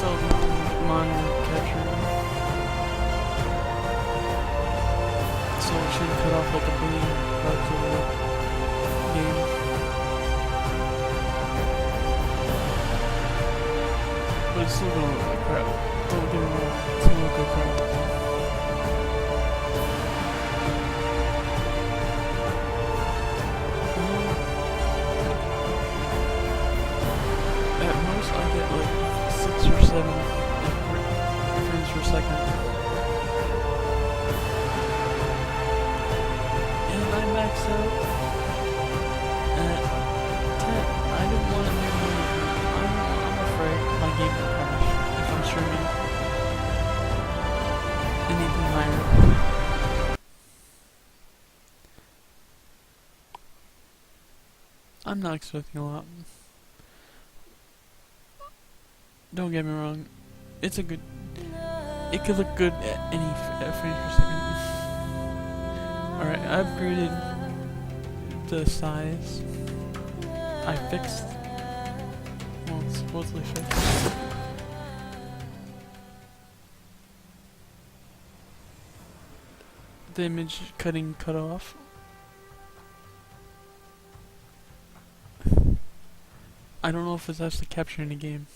installed monitor capture, so it shouldn't cut off like a billion parts of the game. But it's still gonna look like crap. Don't get me wrong, it's gonna look like crap. At most I get like 6 or 7 frames per second. And I maxed out at 10. I didn't want to do more. I'm afraid my game will crash if I'm streaming anything higher. I'm not expecting a lot. Don't get me wrong, it's a good. It could look good at any frames per second. Alright, I upgraded the size. I fixed. Well, it's supposedly fixed. The image cutting cut off. I don't know if it's actually capturing the game.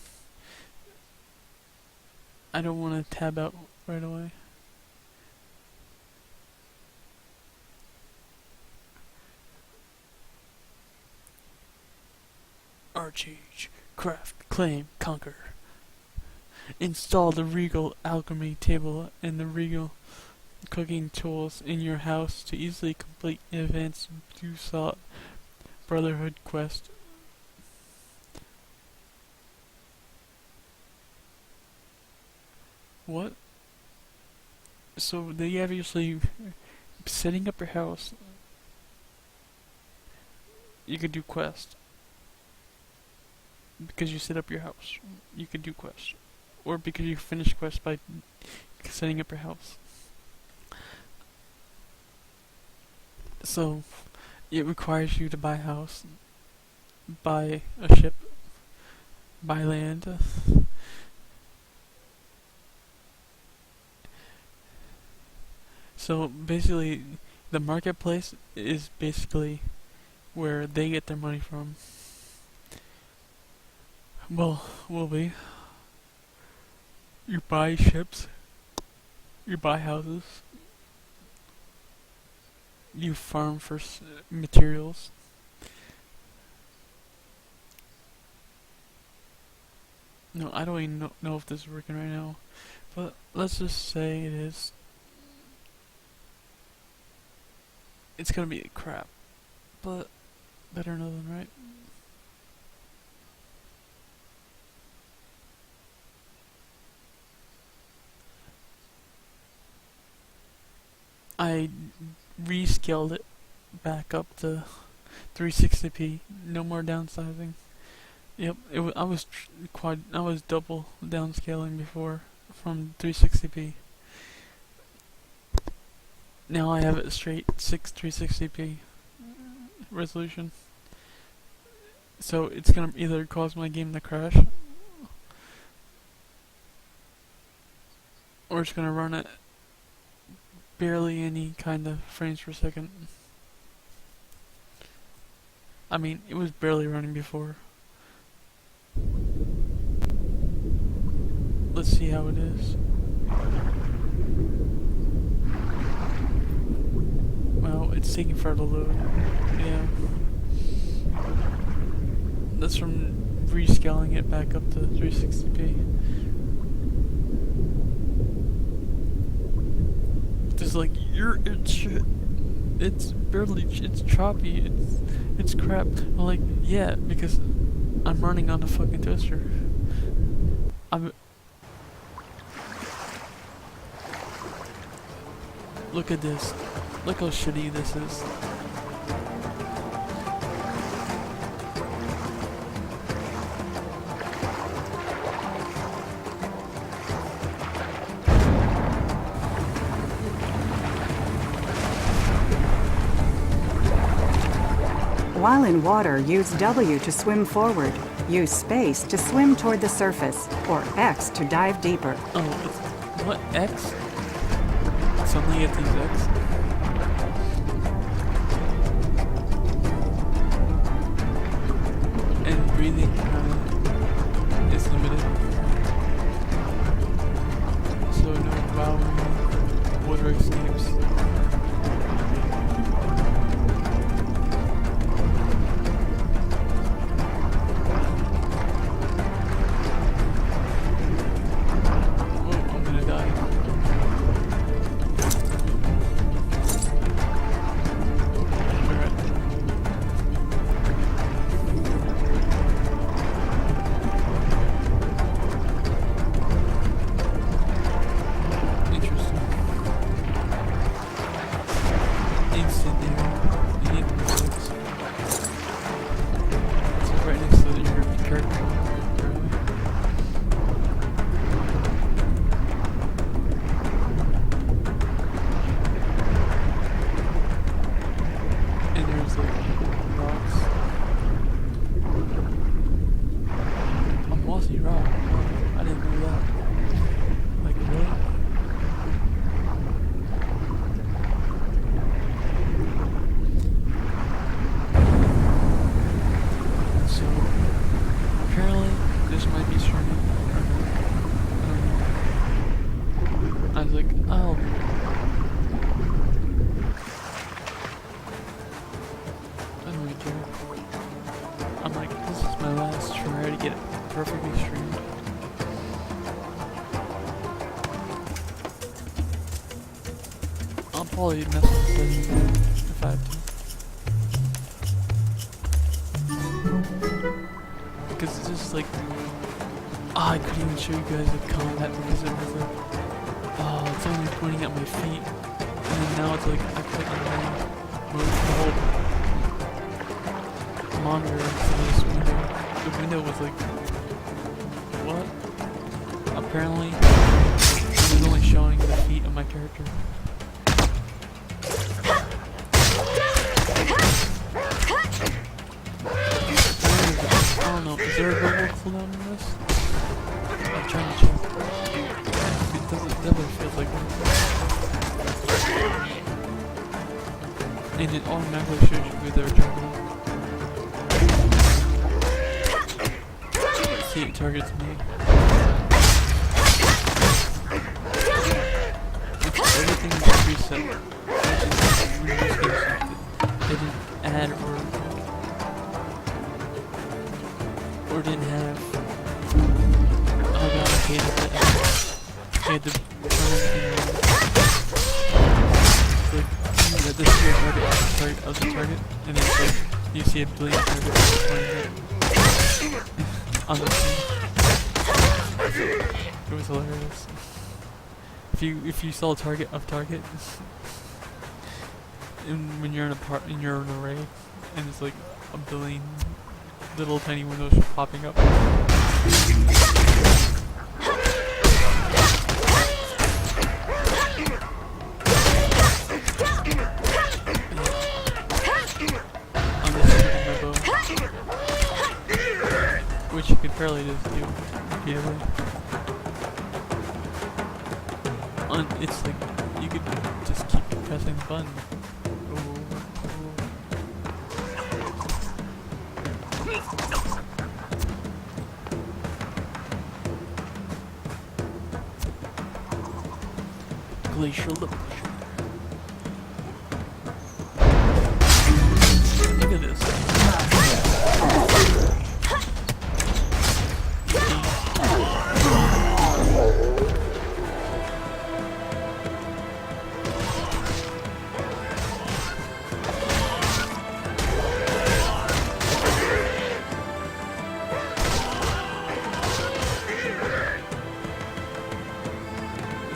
I don't want to tab out right away. Archeage, craft, claim, conquer. Install the Regal alchemy table and the Regal cooking tools in your house to easily complete the advanced Dusalt Brotherhood quest. What? So they obviously setting up your house. You could do quest because you set up your house. You could do quest, or because you finish quest by setting up your house. So it requires you to buy a house, buy a ship, buy land. So basically, the marketplace is basically where they get their money from. Well, will be. You buy ships, you buy houses, you farm for materials. No, I don't even know if this is working right now, but let's just say it is. It's gonna be crap, but better know than right. I rescaled it back up to 360p. No more downsizing. Yep, I was double downscaling before from 360p. Now I have it straight 360p resolution. So it's gonna either cause my game to crash, or it's gonna run at barely any kind of frames per second. I mean, it was barely running before. Let's see how it is. Well, it's taking forever to load. Yeah. That's from rescaling it back up to 360p. Just like, it's barely, it's choppy, it's crap. I'm like, yeah, because I'm running on a fucking toaster. Look at this. Look how shitty this is. While in water, use W to swim forward. Use space to swim toward the surface, or X to dive deeper. Oh, what? X? Suddenly it says X? And breathing is limited. So no bowing, water escapes. Perfectly streamed. I'll probably mess with this if I have to. Because it's just like, I couldn't even show you guys the combat because it was like, it's only pointing at my feet. And then now it's like, I click on the whole monitor to this window. The window was like, what? Apparently, it was only showing the feet of my character. I don't know, is there a verbal cooldown in this? I'm trying to check. It definitely feels like that. And it automatically shows you who they're targeting. See, it targets me. Everything is preset. They didn't add or didn't have. Oh god, I hated that. I had to turn everything on. It's like, this is your target of the target, and it's like, you see a billion targets on the scene. It was hilarious. If you saw a target of target, and when you're in an array, and it's like a billion little tiny windows popping up. I'm just shooting my bow, which you could barely just do repeatedly. It's like you could just keep pressing the button. Glacial look. Look at this.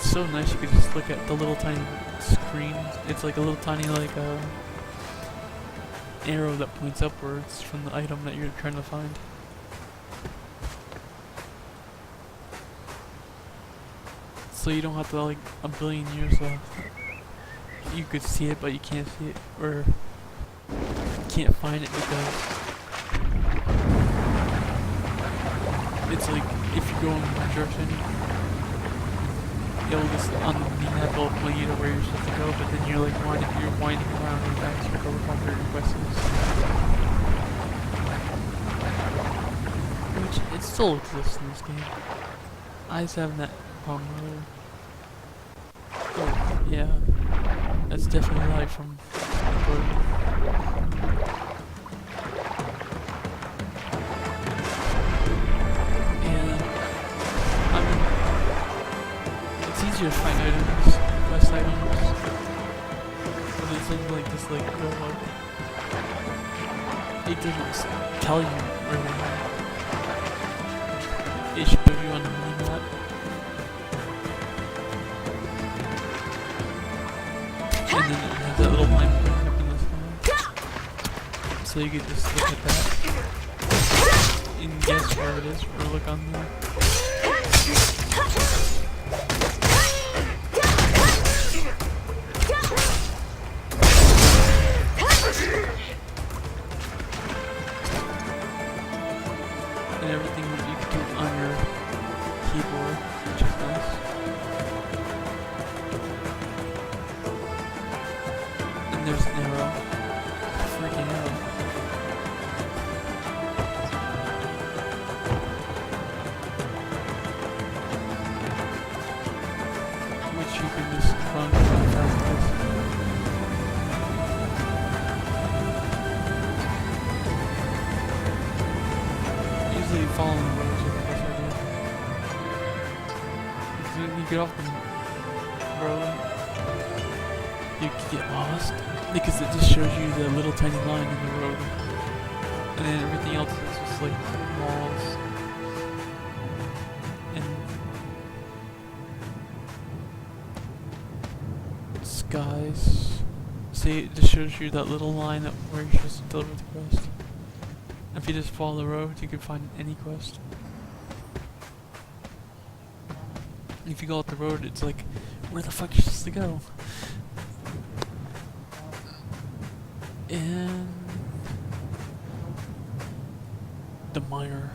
So nice, you could just look at the little tiny screen. It's like a little tiny arrow that points upwards from the item that you're trying to find. So you don't have to like a billion years you could see it but you can't see it, or you can't find it because it's like if you go in one direction, it'll just on the map will point you to where you're supposed to go, but then you're like winding around in a back circle to find where your quest is. Which it still exists in this game. I just haven't that problem with it. Oh, yeah. That's definitely live from recording. And I mean, it's easier to find items, quest items, but it's things like this, like go up. It doesn't tell you really. It shows you on the mini-map. And then it has that little line pointing up in the sky. So you can just look at that and guess where it is, or look on there. And everything you can do on your keyboard, which is nice. And there's an arrow. Freaking arrow. Which you can just run really fast with. Usually following the roads is the best idea. Because when you get off the road, you can get lost. Because it just shows you the little tiny line in the road. And then everything else is just like walls. And skies. See, it just shows you that little line up where you're supposed to deliver the quest. If you just follow the road, you can find any quest. If you go up the road, it's like, where the fuck are you supposed to go? And the miner.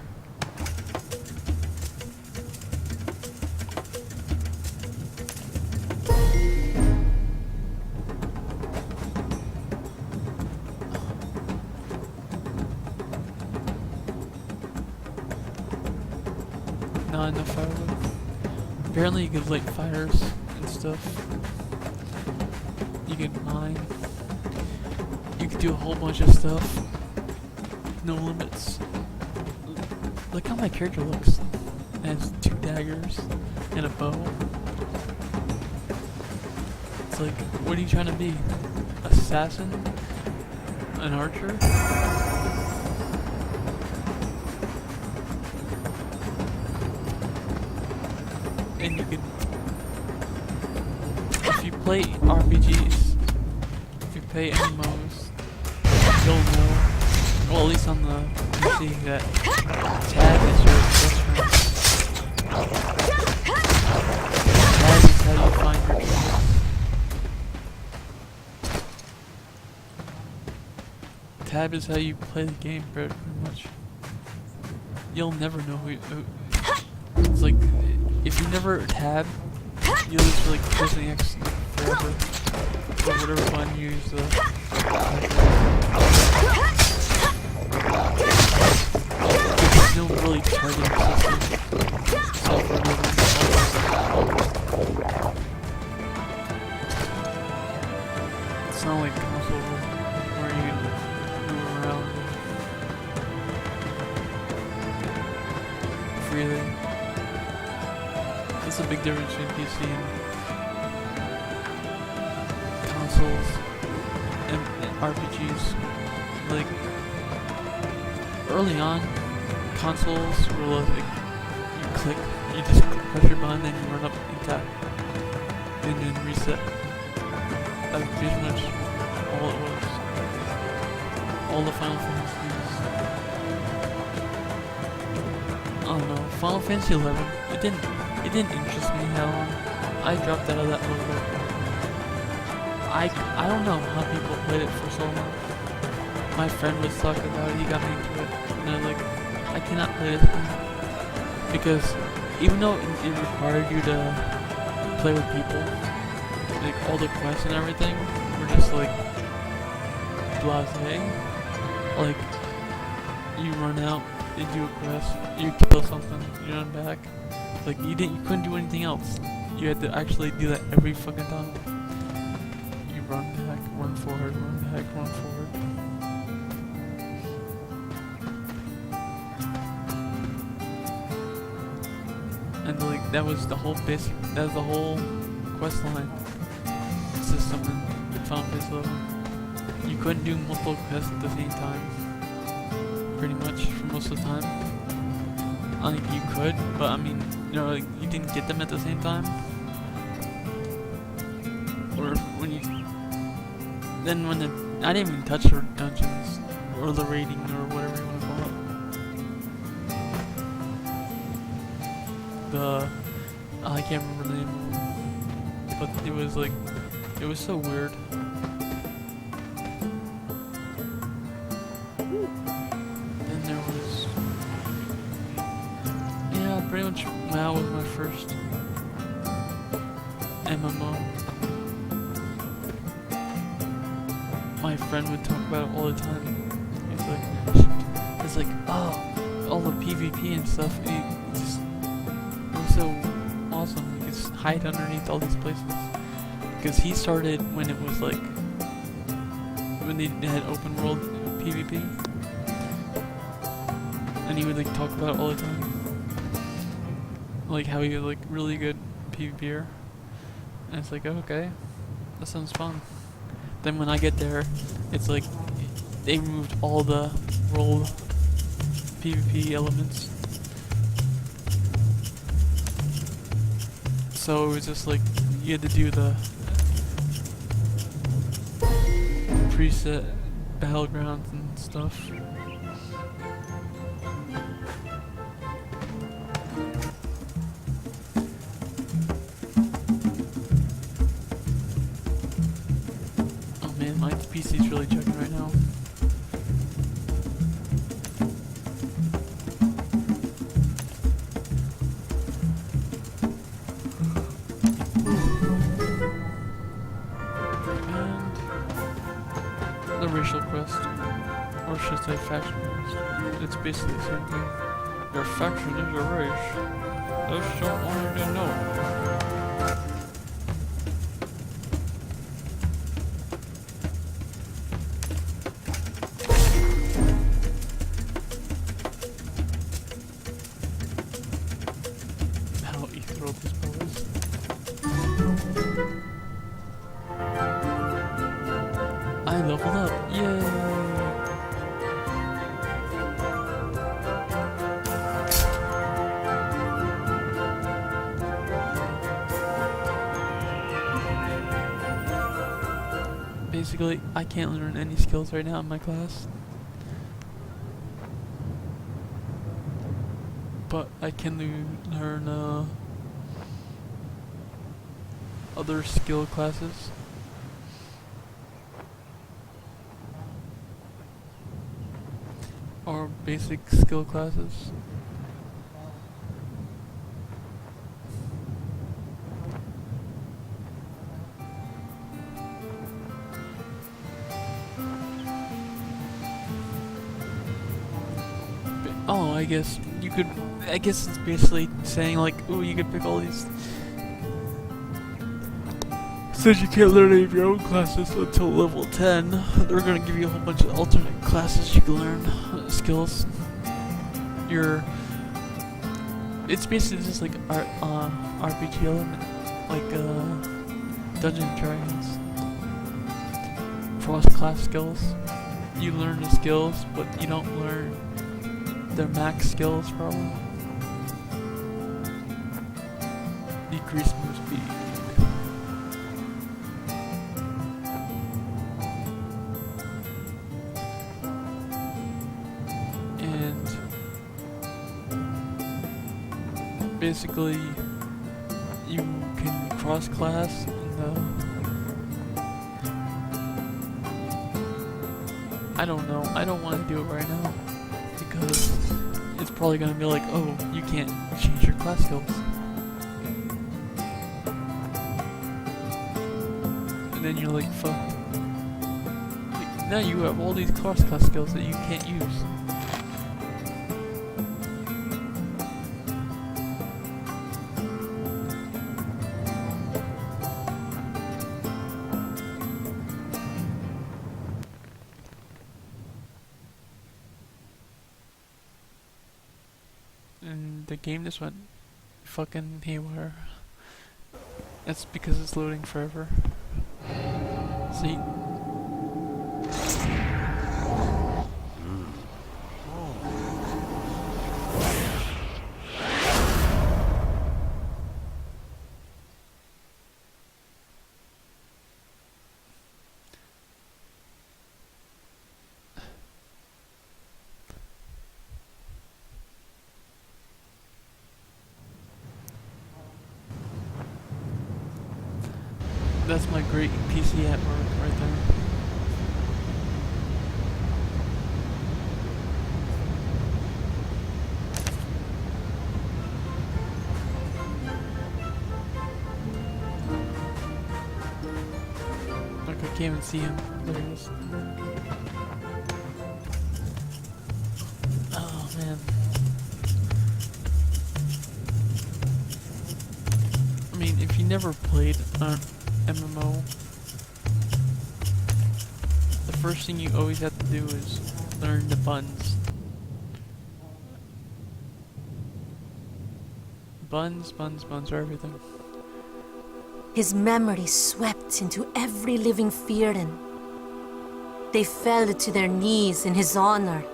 Not enough firewood. Apparently you can light fires and stuff. You can mine. You can do a whole bunch of stuff. No limits. Look how my character looks. It has 2 daggers and a bow. It's like, what are you trying to be? Assassin? An archer? And you can, if you play RPGs, if you play MMOs, you'll know, well at least on the PC, that tab is your best friend. Tab is how you find your treasure. Tab is how you play the game pretty much. You'll never know who it's like, if you never tab, you'll just like pressing X forever. Or whatever one you use the there's no really targeting system. It's not like console where you can move around freely. That's a big difference between PC and consoles and RPGs. Like, early on, consoles were like, you just press your button and you run up and tap, and then reset. That was pretty much all it was. All the Final Fantasies. I don't know, Final Fantasy 11, it didn't interest me at all. I dropped out of that a little bit. I don't know how people played it for so long. My friend was talking about it, he got me into it, and I was like, I cannot play this game. because even though it required you to play with people, like all the quests and everything were just like blasé. Like you run out, you do a quest, you kill something, you run back. Like you couldn't do anything else. You had to actually do that every fucking time. You run back, run forward, run back, run forward. And like that was the whole quest line system in Final Fantasy 11. You couldn't do multiple quests at the same time. Pretty much for most of the time. I think you could, but I mean, you know, like, you didn't get them at the same time. Or when you... Then when I didn't even touch the dungeons, or the raiding, or whatever you want to call it. I can't remember the name of them. But it was like, it was so weird. Then there was... Yeah, pretty much WoW was my first MMO. My friend would talk about it all the time. It's like, oh, all the PvP and stuff. It was so awesome. You could just hide underneath all these places. Because he started when it was like, when they had open world PvP. And he would like talk about it all the time. Like how he was like really good PvPer. And it's like, oh, okay, that sounds fun. Then when I get there, it's like they removed all the role PvP elements. So it was just like you had to do the preset battlegrounds and stuff. My PC's really chugging right now. And the racial quest, or should I say faction quest. It's basically the same thing. Your faction is a race. Those don't want you to know. I leveled up, yay! Basically, I can't learn any skills right now in my class. But I can learn other skill classes. Or basic skill classes. Oh, I guess you could. I guess it's basically saying like, ooh, you could pick all these. Since you can't learn any of your own classes until level 10, they're gonna give you a whole bunch of alternate classes you can learn, skills. It's basically just like RPG element, like Dungeons and Dragons. Cross-class skills. You learn the skills, but you don't learn their max skills probably. Decrease move speed. And basically you can cross-class I don't know. I don't want to do it right now because it's probably gonna be like, oh, you can't change your class skills. And then you're like, fuck. Like, now you have all these class skills that you can't use. And the game just went fucking haywire. That's because it's loading forever. See? That's my great PC at work right there. Look, I can't even see him. There he is. Oh man. I mean, if you never played MMO, the first thing you always have to do is learn the buttons. Buttons are everything. His memory swept into every living Fearin. They fell to their knees in his honor.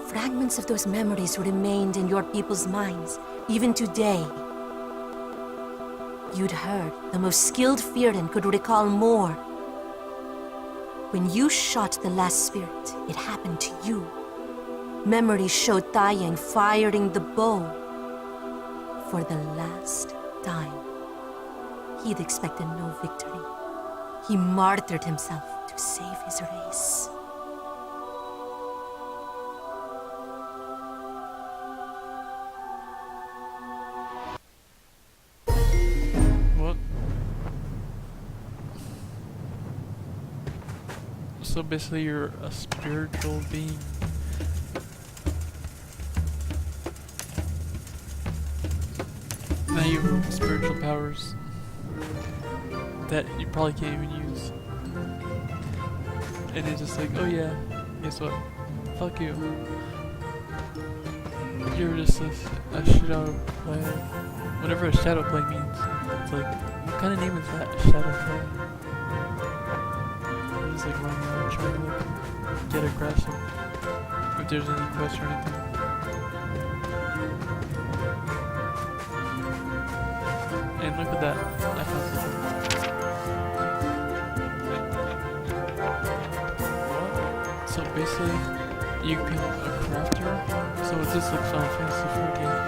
Fragments of those memories remained in your people's minds, even today. You'd heard the most skilled Fearin could recall more. When you shot the last spirit, it happened to you. Memories showed Taiyang firing the bow for the last time. He'd expected no victory. He martyred himself to save his race. What? So basically you're a spiritual being. Now you have spiritual powers that you probably can't even use. And it's just like, oh yeah, guess what? Fuck you. You're just a shadow play. Whatever a shadow play means. It's like, what kind of name is that? Shadow play? I'm just like running around trying to like, get aggressive. If there's any quest or anything. And look at that. I found something. What? So basically, you can craft her. So it's just like Final Fantasy 4 game.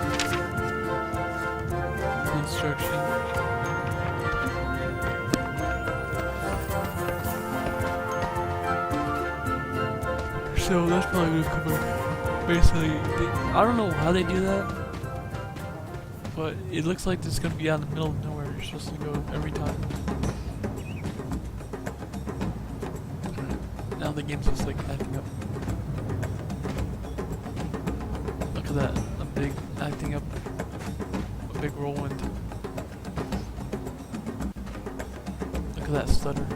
Instruction. So that's probably gonna come up. Basically, I don't know how they do that. But it looks like it's gonna be out in the middle of nowhere. You're supposed to go every time. Now the game's just like acting up. Look at that, a big acting up, a big whirlwind. Look at that stutter.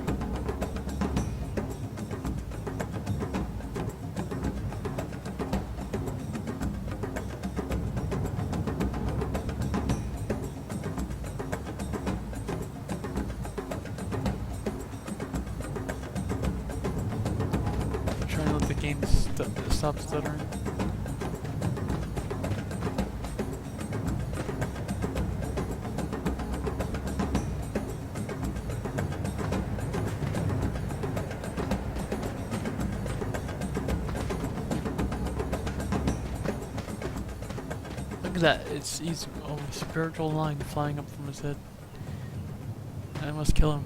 Stop stuttering. Look at that, he's a spiritual line flying up from his head. I must kill him.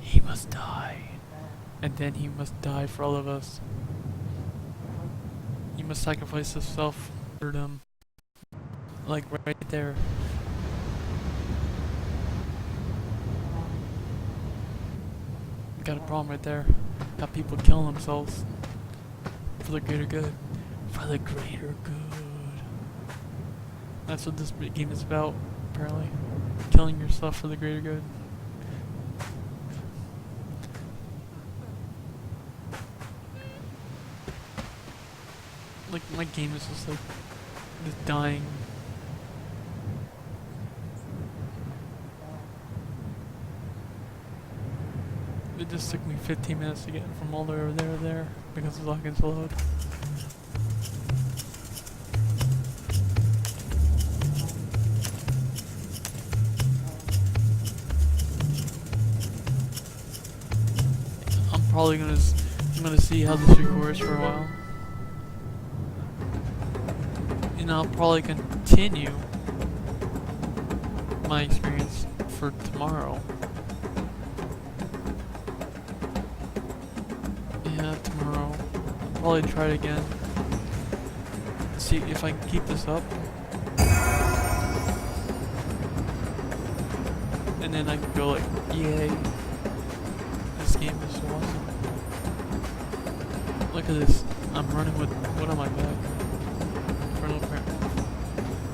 He must die. And then he must die for all of us. He must sacrifice himself murdered him. Like right there. Got a problem right there. Got people killing themselves for the greater good. For the greater good. That's what this game is about, apparently. Killing yourself for the greater good. Like, my game is just like, just dying. It just took me 15 minutes to get from all the way over there to there because the lock is load. I'm probably gonna see how this records for a while. And I'll probably continue my experience for tomorrow. Yeah, tomorrow. I'll probably try it again. See if I can keep this up. And then I can go like, yay. This game is so awesome. Look at this. I'm running with what on my back? Frontal cramp.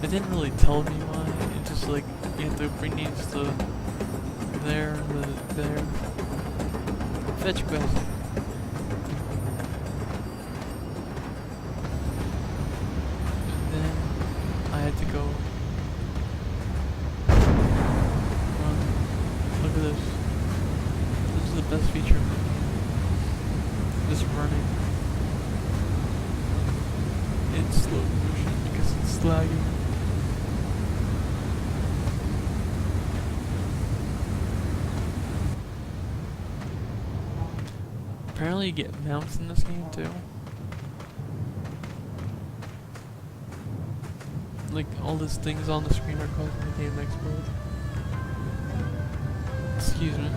It didn't really tell me why. It just like, you have to bring these to there, there. Fetch quest. I had to go run. Look at this. This is the best feature of the game. Just running. In slow motion because it's lagging. Apparently you get mounts in this game too. Like, all these things on the screen are causing the game to explode. Excuse me.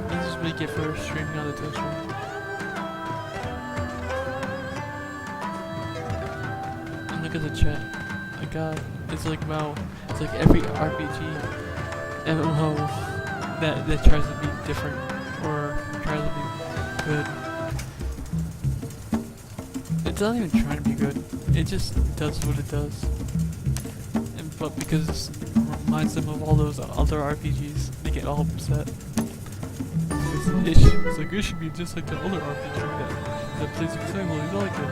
This is what you get for streaming on the Twitch stream. And look at the chat. I got, it's like every RPG MMO that tries to be different or tries to be good. It's not even trying to be good. It just does what it does. But because it reminds them of all those other RPGs, they get all upset. It's like, it should be just like the other RPG that plays exactly like it.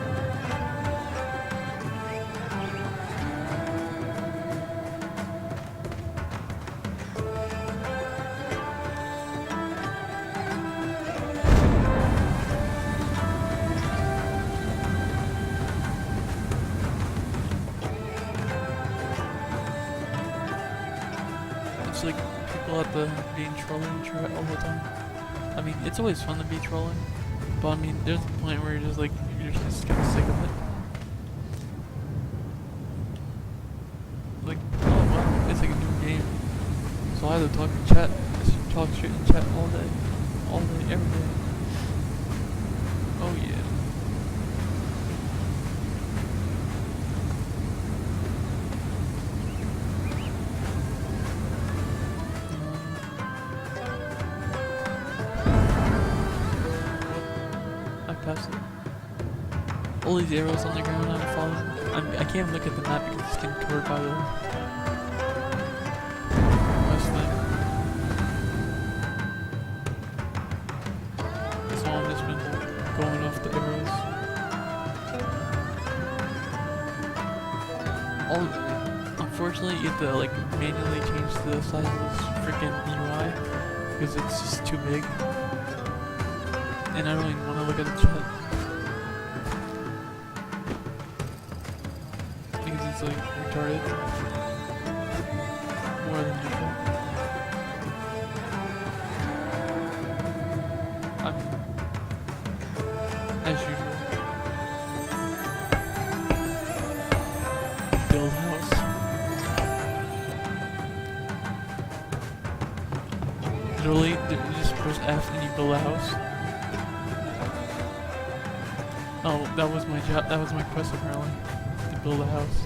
It's like people at the being trolling chat all the time. I mean, it's always fun to be trolling, but I mean, there's a point where you're just kind of sick of it. Like, oh wow, it's like a new game. So I have to talk in chat, talk shit in chat all day, every day. Oh yeah. Past it. All these arrows on the ground I'm following. I can't even look at the map because it's getting covered by the quest thing. So I've just been going off the arrows. Unfortunately, you have to like manually change the size of this freaking UI because it's just too big. And I don't even want to look at the chat. Because it's like retarded. More than usual. As usual. Build house. Literally, you just press F and you build a house. Oh, that was my job. That was my quest apparently, to build a house.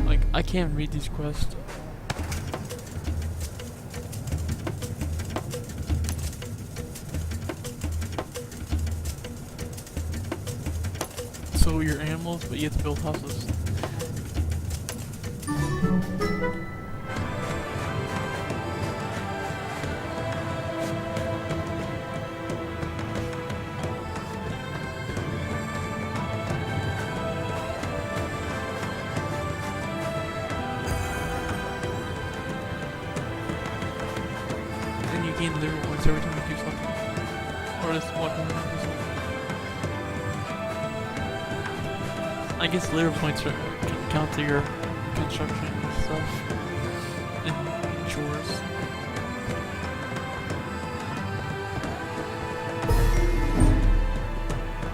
Like, I can't read these quests. So your animals, but you have to build houses. And you gain literal points every time you do something. Or just walk around and do something. I guess literal points can count to your construction and stuff. And chores.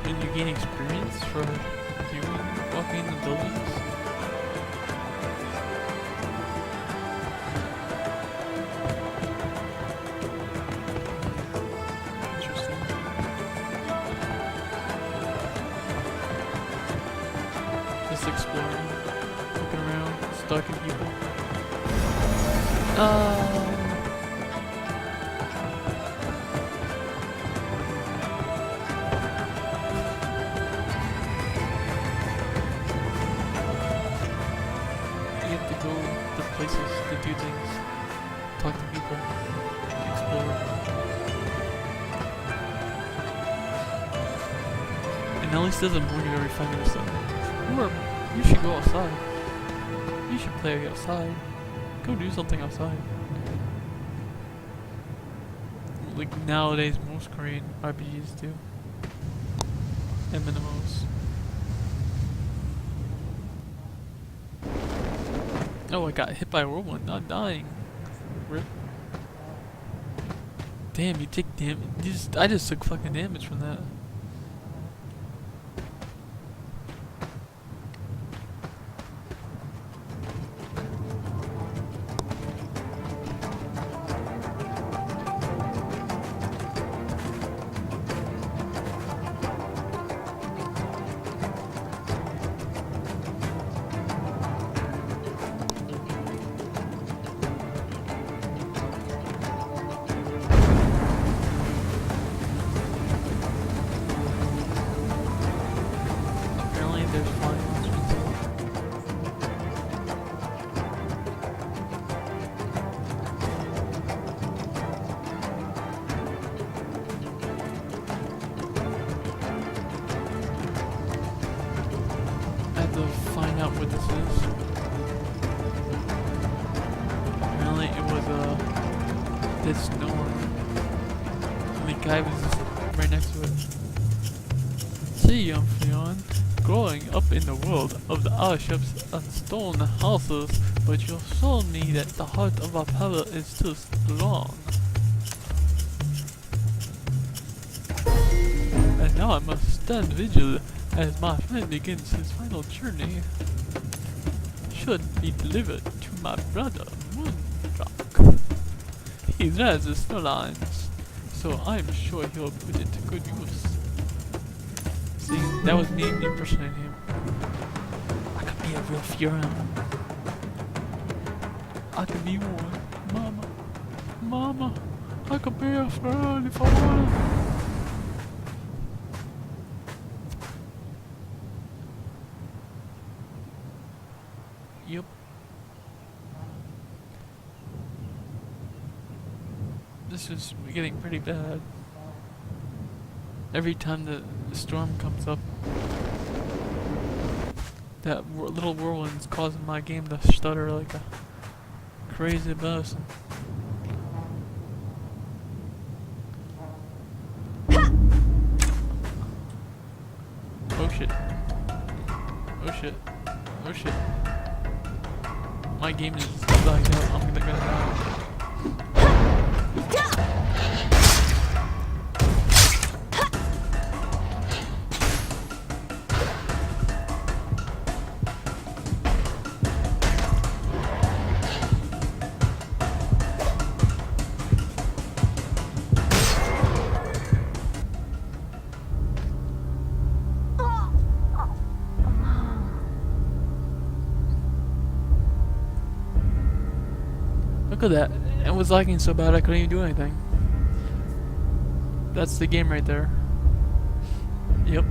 And you gain experience for doing walking in the buildings. Interesting. Just exploring, looking around, stalking people. You have to go to places to do things, talk to people, explore. And at least there's a morning every 5 minutes though. Or you should go outside. You should play outside. Go do something outside. Like nowadays most Korean RPGs do. And MMOs. Oh, I got hit by a whirlwind, not dying. Rip. Damn, you take damage. I just took fucking damage from that. Apparently there's flying monsters. I have to find out what this is. Apparently it was a dead storm. And the guy was just right next to it. See, young Fionn, growing up in the world of the airships and stone houses, but you've shown me that the heart of our power is too strong. And now I must stand vigil as my friend begins his final journey. Should be delivered to my brother, Moondrock. He reads the snow lines, so I'm sure he'll put it to good use. See, that was me impersonating him. I could be a real Furon. I could be one. Mama. Mama. I could be a Furon if I wanted. Yep. This is getting pretty bad. Every time the storm comes up, that little whirlwind's causing my game to stutter like a crazy person. Oh shit. Oh shit. Oh shit. My game is lagged out. I'm gonna die. Look at that. It was lagging so bad I couldn't even do anything. That's the game right there. Yep.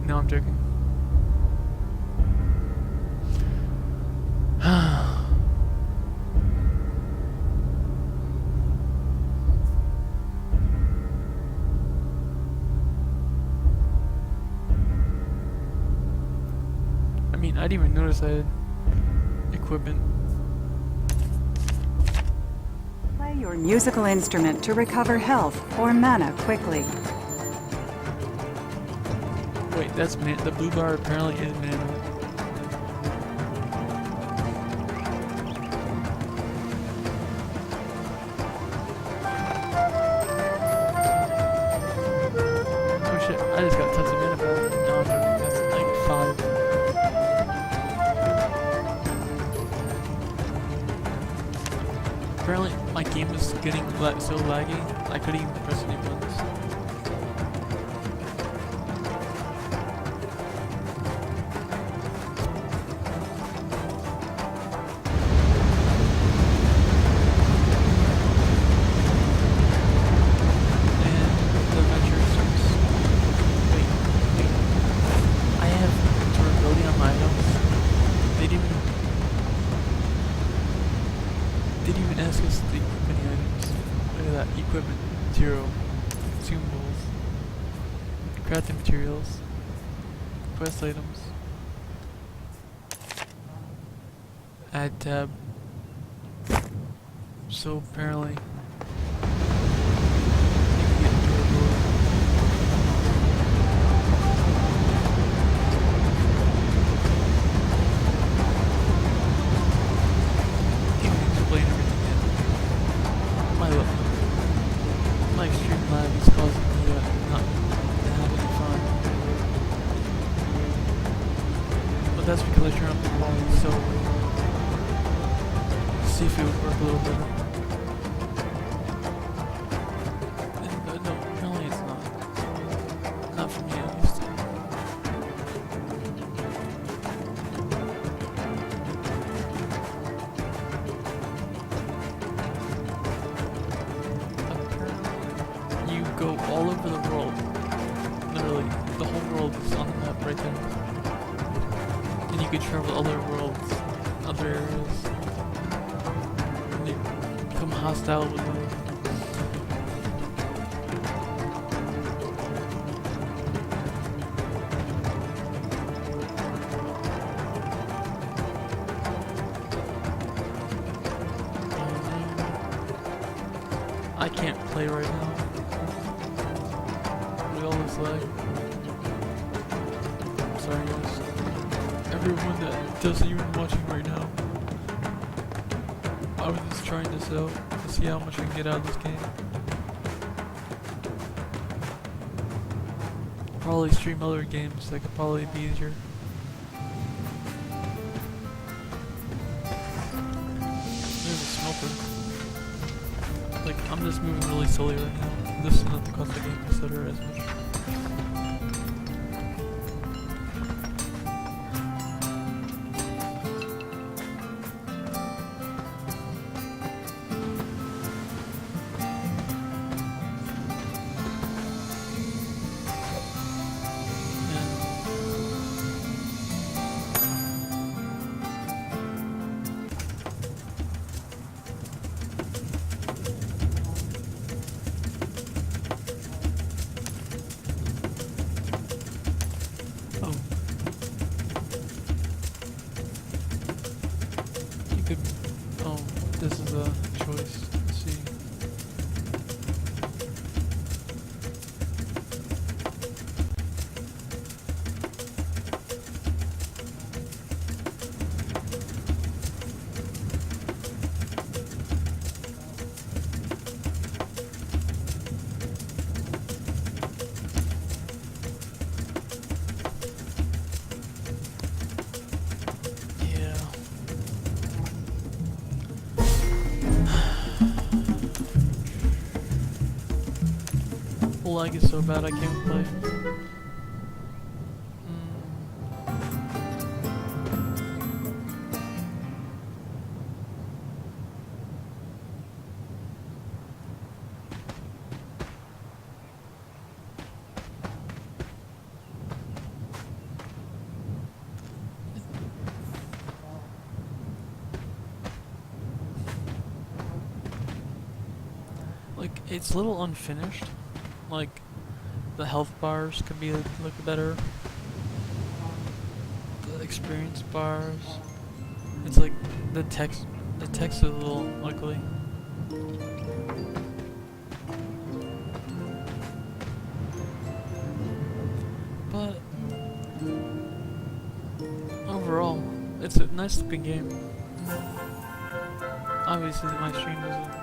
No, I'm joking. I mean, I didn't even notice I had equipment. Play your musical instrument to recover health or mana quickly. Wait, that's the blue bar apparently is mana. Oh shit, I just got tons of mana back. No, I'm joking, that's like 5. Apparently, my game is getting so laggy, I couldn't even press any buttons. Didn't even ask us the equipment items. Look at that, equipment, 0, consumables, crafting materials, quest items, add tab. So apparently, you can get durability. My extreme lag is causing me to not have any fun. But that's because I turn up the quality, so see if it would work a little better. And, no, apparently it's not. Not for me at least. Go all over the world. Literally, the whole world is on the map right there. And you could travel other worlds, other areas. And you become hostile with them. I can't play right now. All this lag. I'm sorry guys. Everyone that doesn't even watching right now. I was just trying this out to see how much I can get out of this game. Probably stream other games that could probably be easier. There's a smelter. Like, I'm just moving really slowly right now. This is not the cost of the game, etc. as much. This is a choice. Let's see. Lag is so bad I can't play. like it's a little unfinished. Like the health bars could be look better. The experience bars. It's like the text is a little ugly. But overall, it's a nice looking game. Obviously my stream isn't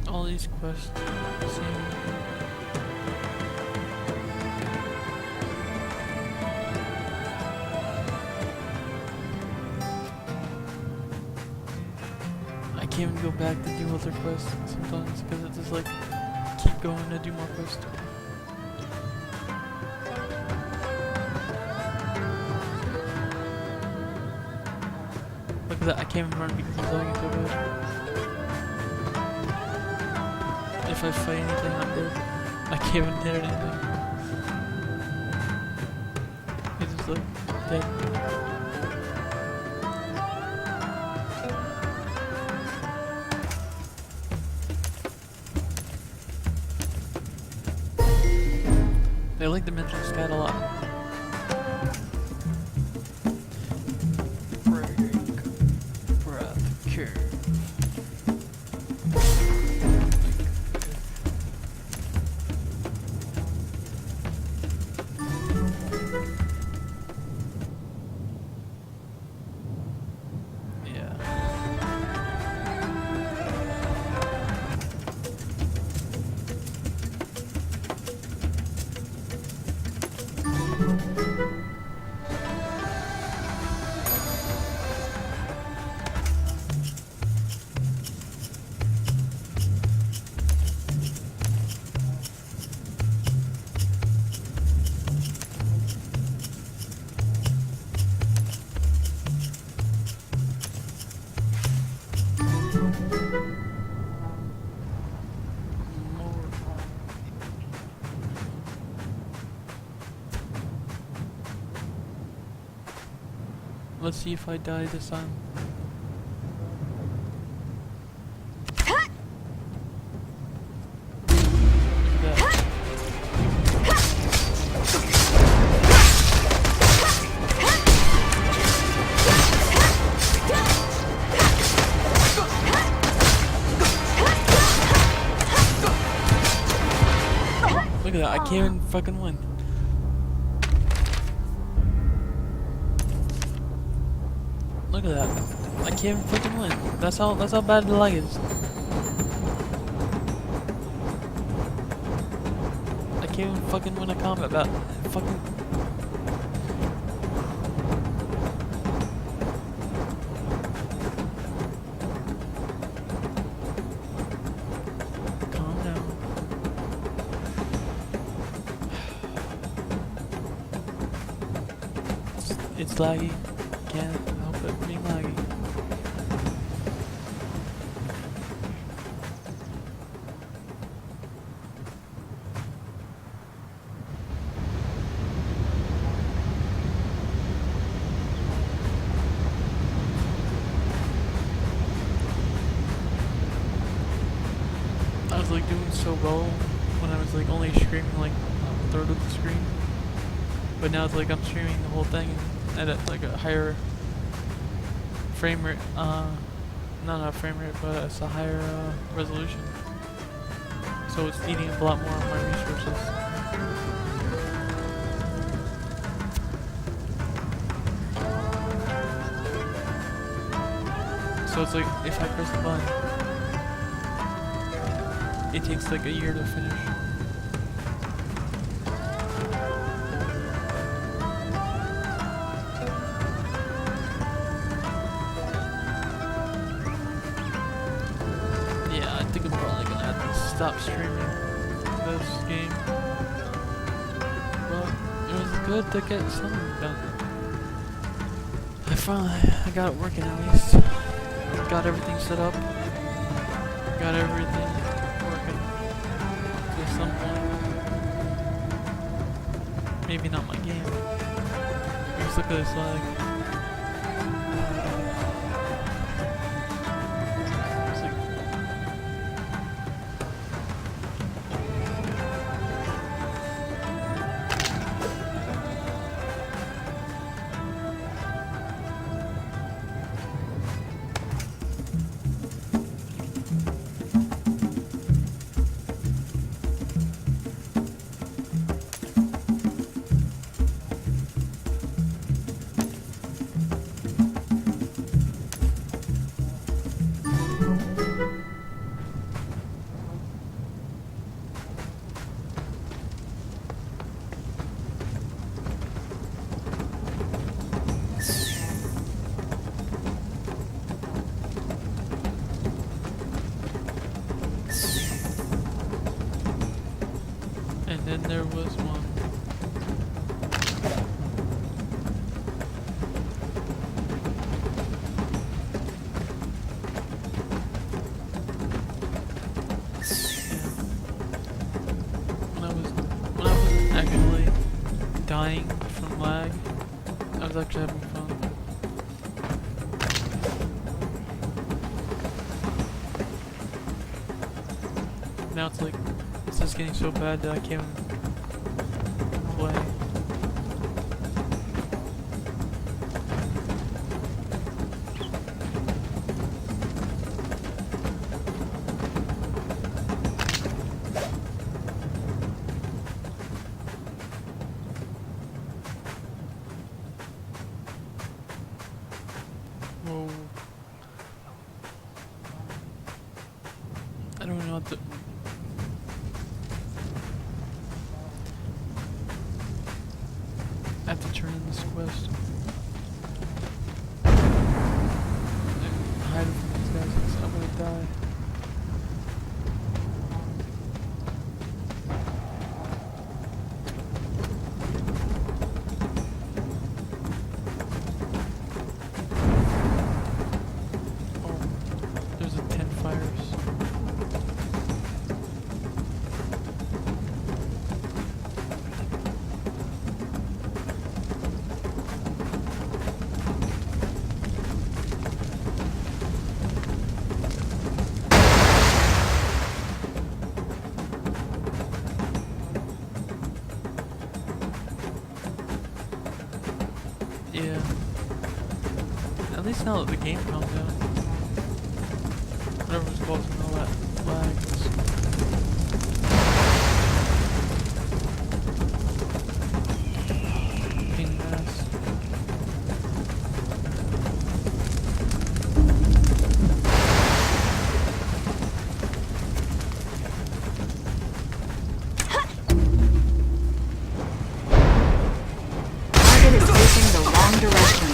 all these quests seem I can't even go back to do other quests sometimes because it's just like keep going to do more quests. Look at that, I can't even run because I'm lagging so bad. If I fight anything, I'm dead. I can't even hit anything. It's just like dead. I like the mental scat a lot. Breath curve. Let's see if I die this time. Look at that, I can't even fucking win. Look at that. I can't even fucking win. That's how bad the lag is. I can't even fucking win a combat battle. Fucking calm down. It's laggy. Can't help it being laggy. I was like doing so well when I was like only streaming like a third of the screen, but now it's like I'm streaming the whole thing and at like a higher frame rate, not a frame rate, but it's a higher resolution. So it's eating a lot more of my resources. So it's like if I press the button, it takes like a year to finish. stop streaming this game. But it was good to get something done. I got it working at least. Got everything set up. Got everything working to some point. Maybe not my game. Just look at this lag. It's like, and then there was one. When I was actually dying from lag, I was actually having fun. Now it's like, it's just getting so bad that I can't play. Whoa. I don't know what to... I have to turn in this quest. And hide from these guys because I'm gonna die. Oh, there's a 10 fires. Yeah. At least now that the game calmed down. Whatever was causing all that lag. Pain in the ass. Target is facing the wrong direction.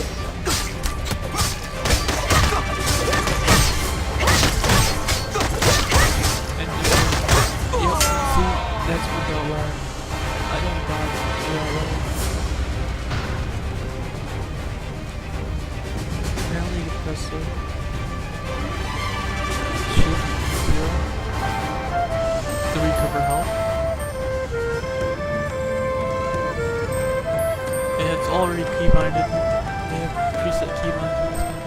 And yep, see, that's what the lag. I don't dodge that lag. Apparently you press the shift 0 to recover health. And it's already keybinded. They have preset keybinds in this game.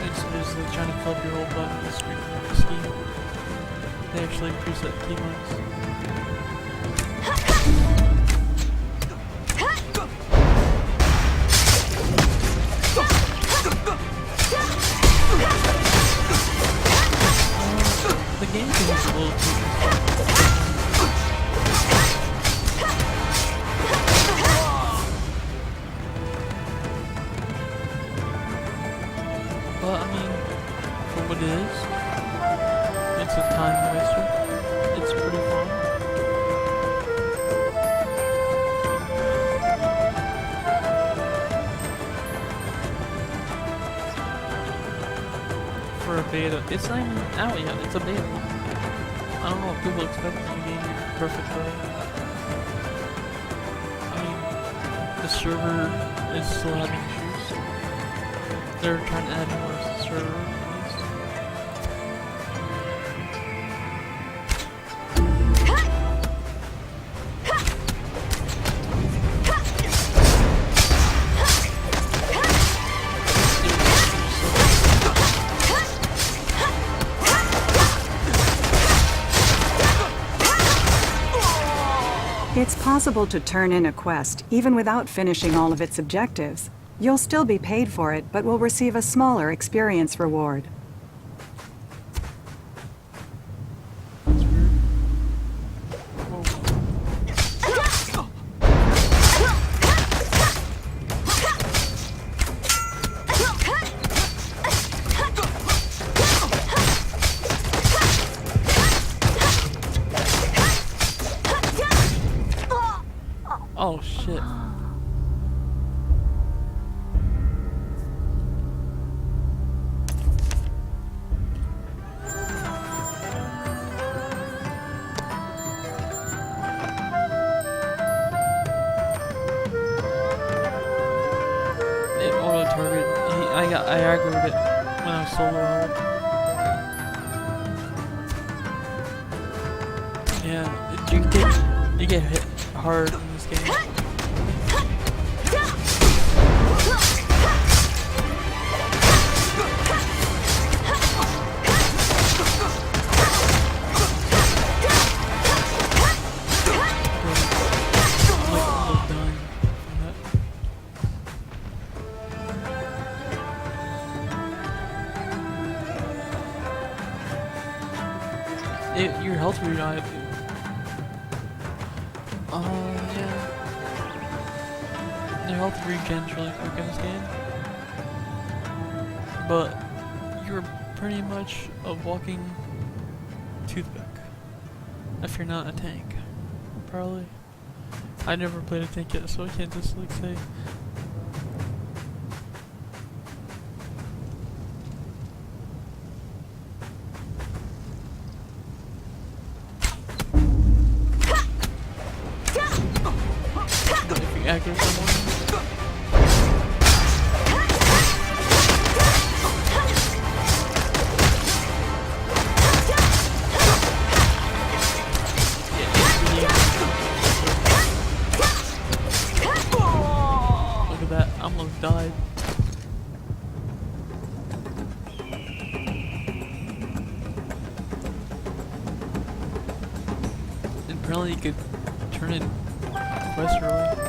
It's just like trying to fill up your whole button with scheme. They actually preset keybinds. The game feels a little too but I mean, for what it is, it's a time waster. It's pretty fun. for a beta. It's not even out yet. It's a beta. I don't know what people expect from the game to be perfect though. I mean, the server is still having issues. They're trying to add more to the server. It's possible to turn in a quest even without finishing all of its objectives. You'll still be paid for it, but will receive a smaller experience reward. That's weird. Oh shit. It auto target. I aggroed it when I was solo out. Yeah, you get hit hard in this game. Your health revive. Yeah. Your health regens really quick in this game. But you're pretty much a walking toothpick. If you're not a tank. Probably. I never played a tank yet, so I can't just like say. Aggro someone. Look at that, I almost died. And apparently you could turn it quest early.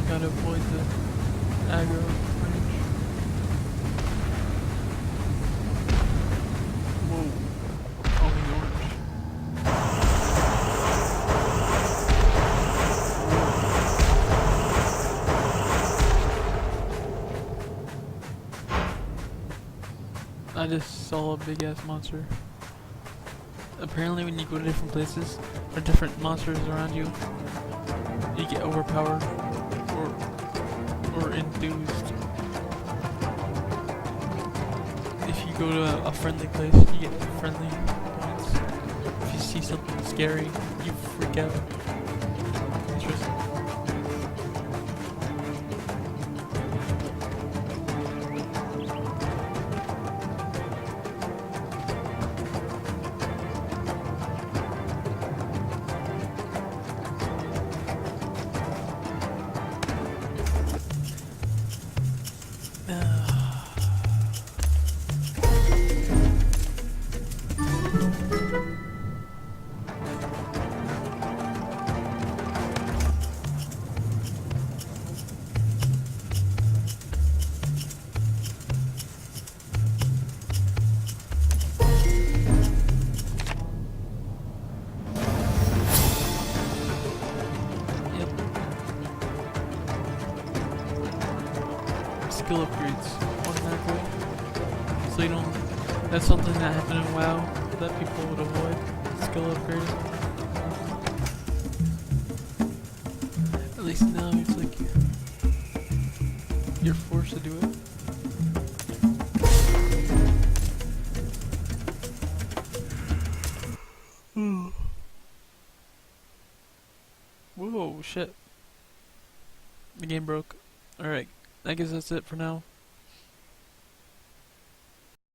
Gotta avoid the aggro range. Whoa. Only orange. I just saw a big ass monster. Apparently when you go to different places, or different monsters around you, you get overpowered. Or enthused. If you go to a friendly place, you get friendly points. If you see something scary, you freak out. Interesting. skill upgrades automatically. So you don't. That's something that happened in WoW that people would avoid. Skill upgrades. At least now it's like you're forced to do it. Whoa, shit. The game broke. Alright, I guess that's it for now.